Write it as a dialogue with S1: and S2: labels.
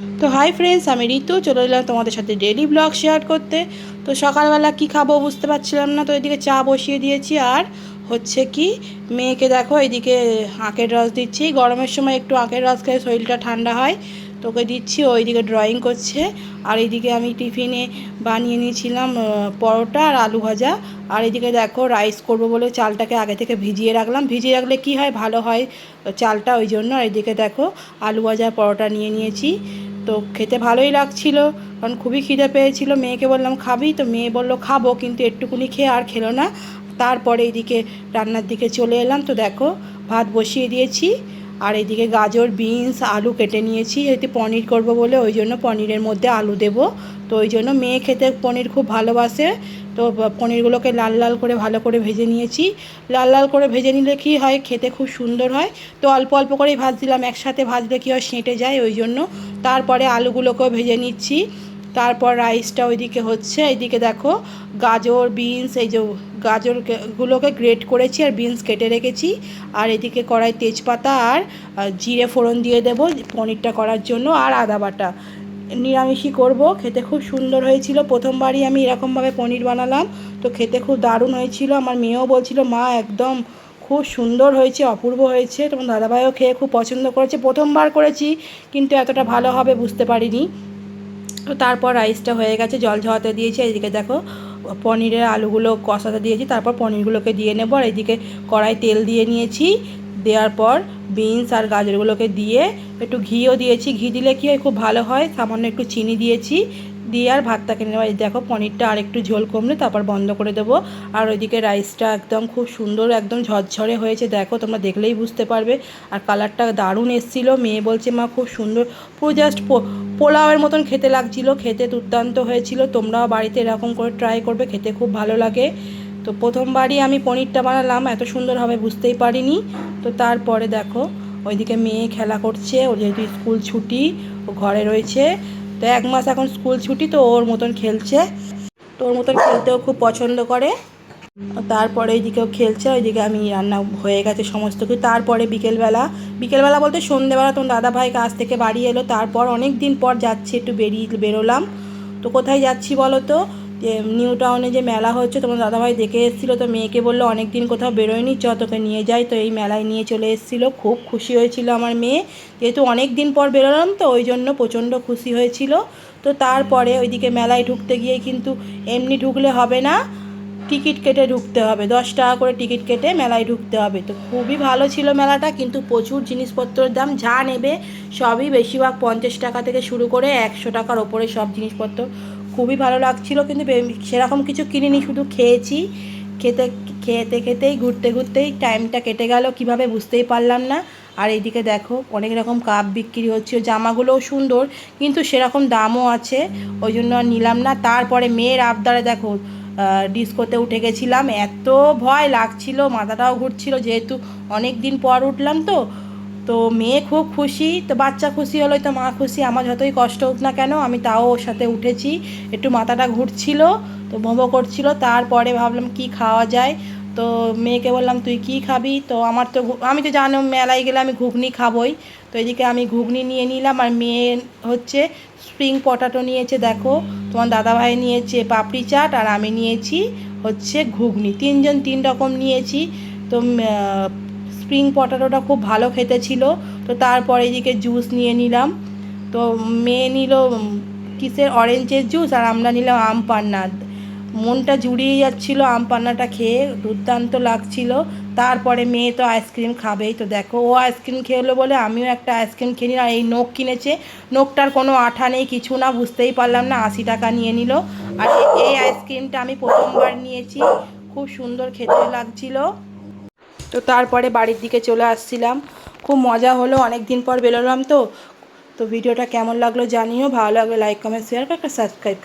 S1: তো hi friends, আমি ঋতু চলে এলাম তোমাদের সাথে ডেইলি ব্লগ শেয়ার করতে। তো সকালবেলা কি খাবো বুঝতে পারছিলাম না, তো এদিকে চা বসিয়ে দিয়েছি। আর হচ্ছে কি, মেয়েকে দেখো এইদিকে আখের রস দিচ্ছি। গরমের সময় একটু আখের রস খেলে শরীরটা ঠান্ডা হয়, তোকে দিচ্ছি। ওইদিকে ড্রয়িং করছে। আর এইদিকে আমি টিফিনে বানিয়ে নিয়েছিলাম পরোটা আর আলু ভাজা। আর এদিকে দেখো রাইস করব বলে চালটাকে আগে থেকে ভিজিয়ে রাখলাম। ভিজিয়ে রাখলে কি হয়, ভালো হয় চালটা, ওই জন্য। আর এদিকে দেখো আলু ভাজা পরোটা নিয়ে নিয়েছি। তো খেতে ভালোই লাগছিল, কারণ খুবই খিদে পেয়েছিল। মেয়েকে বললাম খাবি, তো মেয়ে বলল খাবো, কিন্তু একটুকুনি খেয়ে আর খেলো না। তারপরে এইদিকে রান্নার দিকে চলে এলাম। তো দেখো ভাত বসিয়ে দিয়েছি। আর এইদিকে গাজর, বিনস, আলু কেটে নিয়েছি। এতে পনির করব বলে, ওই জন্য পনিরের মধ্যে আলু দেব। তো ওই জন্য মেয়ে খেতে পনির খুব ভালোবাসে। তো পনিরগুলোকে লাল লাল করে ভালো করে ভেজে নিয়েছি। লাল লাল করে ভেজে নিলে কী হয়, খেতে খুব সুন্দর হয়। তো অল্প অল্প করেই ভাজছিলাম, একসাথে ভাজলে কী হয়, সেঁটে যায়, ওই জন্য। তারপরে আলুগুলোকেও ভেজে নিচ্ছি। তারপর রাইসটা ওইদিকে হচ্ছে। এইদিকে দেখো গাজর, বিনস, এই যে গাজরগুলোকে গ্রেট করেছি আর বিনস কেটে রেখেছি। আর এদিকে কড়াই তেজপাতা আর জিরে ফোড়ন দিয়ে দেবো পনিরটা করার জন্য। আর আদা বাটা, নিরামিষই করব। খেতে খুব সুন্দর হয়েছিল, প্রথমবারই আমি এরকমভাবে পনির বানালাম। তো খেতে খুব দারুণ হয়েছিল। আমার মেয়েও বলছিল মা একদম খুব সুন্দর হয়েছে, অপূর্ব হয়েছে। তোমার দাদাভাইও খেয়ে খুব পছন্দ করেছে। প্রথমবার করেছি, কিন্তু এতটা ভালো হবে বুঝতে পারিনি। তো তারপর রাইসটা হয়ে গেছে, জল ঝরাতে দিয়েছি। এদিকে দেখো পনিরের আলুগুলো কষাতে দিয়েছি, তারপর পনিরগুলোকে দিয়ে নেবো। আর এদিকে কড়াই তেল দিয়ে নিয়েছি। দেওয়ার পর বিনস আর গাজরগুলোকে দিয়ে একটু ঘিও দিয়েছি। ঘি দিলে কি হয়, খুব ভালো হয়। সামান্য একটু চিনি দিয়েছি, দিয়ে আর ভাতটাকে নেওয়া। দেখো পনিরটা আর একটু ঝোল কমলে তারপর বন্ধ করে দেবো। আর ওইদিকে রাইসটা একদম খুব সুন্দর, একদম ঝরঝরে হয়েছে। দেখো তোমরা দেখলেই বুঝতে পারবে। আর কালারটা দারুণ এসেছিলো। মেয়ে বলছে মা খুব সুন্দর, পুরো জাস্ট পোলাওয়ের মতন খেতে লাগছিলো। খেতে দুর্দান্ত হয়েছিল। তোমরাও বাড়িতে এরকম করে ট্রাই করবে, খেতে খুব ভালো লাগে। তো প্রথমবারই আমি পনিরটা বানালাম, এত সুন্দর হবে বুঝতেই পারিনি। তো তারপরে দেখো ওইদিকে মেয়ে খেলা করছে। ওর যেহেতু স্কুল ছুটি, ও ঘরে রয়েছে। তো 1 মাস এখন স্কুল ছুটি, তো ওর মতন খেলছে। তো ওর মতন খেলতেও খুব পছন্দ করে। তারপরে এইদিকেও খেলছে। ওইদিকে আমি রান্না হয়ে গেছে সমস্ত কিছু। তারপরে বিকেলবেলা বলতে সন্ধ্যেবেলা তোমার দাদাভাই কাজ থেকে বাড়ি এলো। তারপর অনেক দিন পর যাচ্ছি, একটু বেরোলাম। তো কোথায় যাচ্ছি বলো তো, যে নিউ টাউনে যে মেলা হচ্ছে, তোমার দাদাভাই দেখে এসেছিলো। তো মেয়েকে বললো অনেক দিন কোথাও বেরোয়নি, চ তোকে নিয়ে যাই। তো এই মেলায় নিয়ে চলে এসেছিলো। খুব খুশি হয়েছিল আমার মেয়ে, যেহেতু অনেক দিন পর বেরোলাম, তো ওই জন্য প্রচণ্ড খুশি হয়েছিল। তো তারপরে ওইদিকে মেলায় ঢুকতে গিয়ে কিন্তু এমনি ঢুকলে হবে না, টিকিট কেটে ঢুকতে হবে। 10 টাকা করে টিকিট কেটে মেলায় ঢুকতে হবে। তো খুবই ভালো ছিল মেলাটা, কিন্তু প্রচুর জিনিসপত্রের দাম। যা নেবে সবই বেশিরভাগ 50 টাকা থেকে শুরু করে 100 টাকার ওপরে সব জিনিসপত্র। খুবই ভালো লাগছিলো, কিন্তু সেরকম কিছু কিনিনি, শুধু খেয়েছি। খেতেই ঘুরতেই টাইমটা কেটে গেল কিভাবে বুঝতেই পারলাম না। আর এইদিকে দেখো অনেক রকম কাপ বিক্রি হচ্ছে, জামাগুলোও সুন্দর, কিন্তু সেরকম দামও আছে, ওই জন্য আর নিলাম না। তারপরে মেয়ের আবদারে দেখো ডিস্কোতে উঠে গেছিলাম। এত ভয় লাগছিল, মাথাটাও ঘুরছিল, যেহেতু অনেক দিন পর উঠলাম। তো তো মেয়ে খুব খুশি। তো বাচ্চা খুশি হলেই তো মা খুশি। আমার যতই কষ্ট হোক না কেন, আমি তাও ওর সাথে উঠেছি। একটু মাথাটা ঘুরছিল, তো ভোঁ করছিল। তারপরে ভাবলাম কি খাওয়া যায়। তো মেয়েকে বললাম তুই কি খাবি। তো আমি তো জানো মেলায় গেলে আমি ঘুগনি খাবই। তো এদিকে আমি ঘুগনি নিয়ে নিলাম। আর মেয়ে হচ্ছে স্প্রিং পটাটো নিয়েছে। দেখো তোমার দাদাভাই নিয়েছে পাপড়ি চাট, আর আমি নিয়েছি হচ্ছে ঘুগনি। 3জন 3 রকম নিয়েছি। তো স্প্রিং পটাটোটা খুব ভালো খেতে ছিল। তো তারপরে এদিকে জুস নিয়ে নিলাম। তো মেয়ে নিল কিসের অরেঞ্জের জুস, আর আমরা নিলাম আম পান্না। মনটা জুড়িয়ে যাচ্ছিলো আম পান্নাটা খেয়ে, দুর্দান্ত লাগছিল। তারপরে মেয়ে তো আইসক্রিম খাবেই। তো দেখো ও আইসক্রিম খেলো বলে আমিও একটা আইসক্রিম কিনি। আর এই নখ কিনেছে, নখটার কোনো আঠা নেই, কিছু না, বুঝতেই পারলাম না। 80 টাকা নিয়ে নিল। আর এই আইসক্রিমটা আমি প্রথমবার নিয়েছি, খুব সুন্দর খেতে লাগছিল। তো তারপরে বাড়ির দিকে চলে আসছিলাম। খুব মজা হলো, অনেক দিন পর বেরোলাম। তো তো ভিডিওটা কেমন লাগলো জানিও। ভালো লাগলে লাইক, কমেন্ট, শেয়ার, একটা সাবস্ক্রাইব।